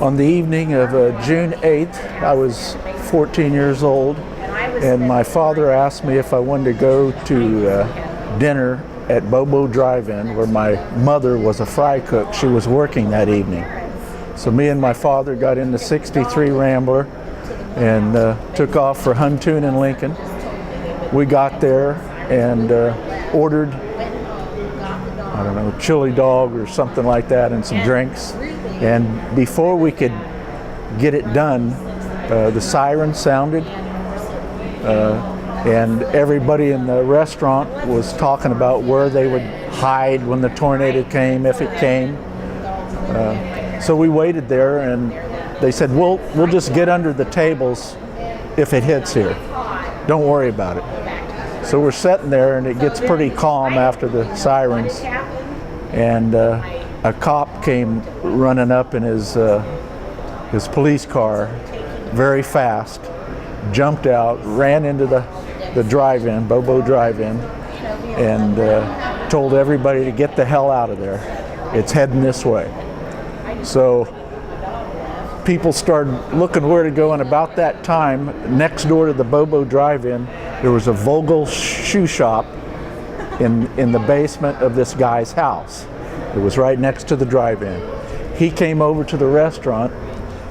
On the evening of June 8th, I was 14 years old, and my father asked me if I wanted to go to dinner at Bobo Drive-In, where my mother was a fry cook. She was working that evening. So me and my father got in the 63 Rambler and took off for Huntoon and Lincoln. We got there and ordered, I don't know, chili dog or something like that and some drinks. And before we could get it done, the siren sounded, and everybody in the restaurant was talking about where they would hide when the tornado came, if it came. So we waited there, and they said, we'll just get under the tables if it hits here. Don't worry about it. So we're sitting there, and it gets pretty calm after the sirens. And a cop came running up in his police car very fast, jumped out, ran into the drive-in, Bobo Drive-In, and told everybody to get the hell out of there. It's heading this way. So people started looking where to go, and about that time, next door to the Bobo Drive-In, there was a Vogel shoe shop in the basement of this guy's house. It was right next to the drive-in. He came over to the restaurant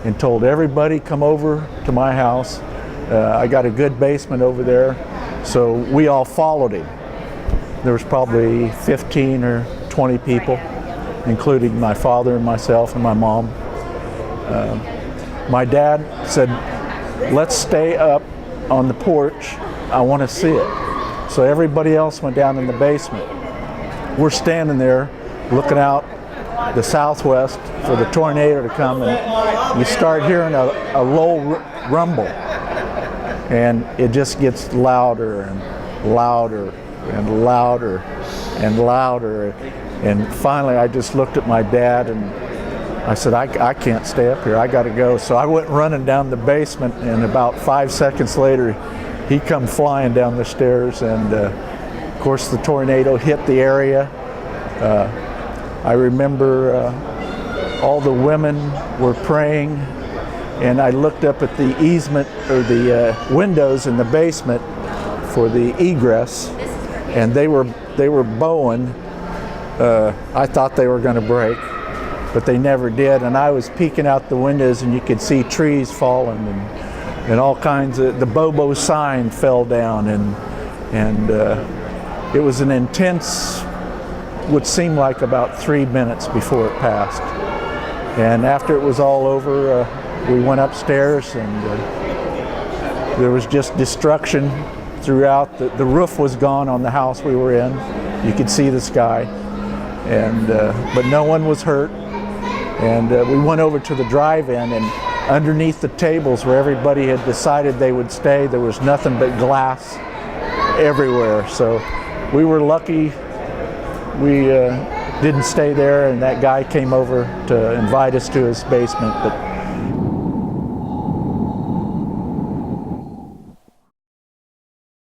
and told everybody, come over to my house. I got a good basement over there. So we all followed him. There was probably 15 or 20 people, including my father and myself and my mom. My dad said, let's stay up on the porch. I want to see it. So everybody else went down in the basement. We're standing there looking out the southwest for the tornado to come, and you start hearing a low rumble, and it just gets louder and louder and louder and louder. And finally I just looked at my dad and I said, I can't stay up here, I gotta go. So I went running down the basement, and about 5 seconds later he come flying down the stairs, and of course the tornado hit the area. I remember all the women were praying, and I looked up at the easement, or the windows in the basement for the egress, and they were bowing. I thought they were going to break, but they never did. And I was peeking out the windows, and you could see trees falling, and all kinds of, the Bobo sign fell down, and it was an intense, would seem like about 3 minutes before it passed. And after it was all over, we went upstairs, and there was just destruction throughout. The roof was gone on the house we were in. You could see the sky, and but no one was hurt. And we went over to the drive-in, and underneath the tables where everybody had decided they would stay, there was nothing but glass everywhere. So we were lucky we didn't stay there, and that guy came over to invite us to his basement. But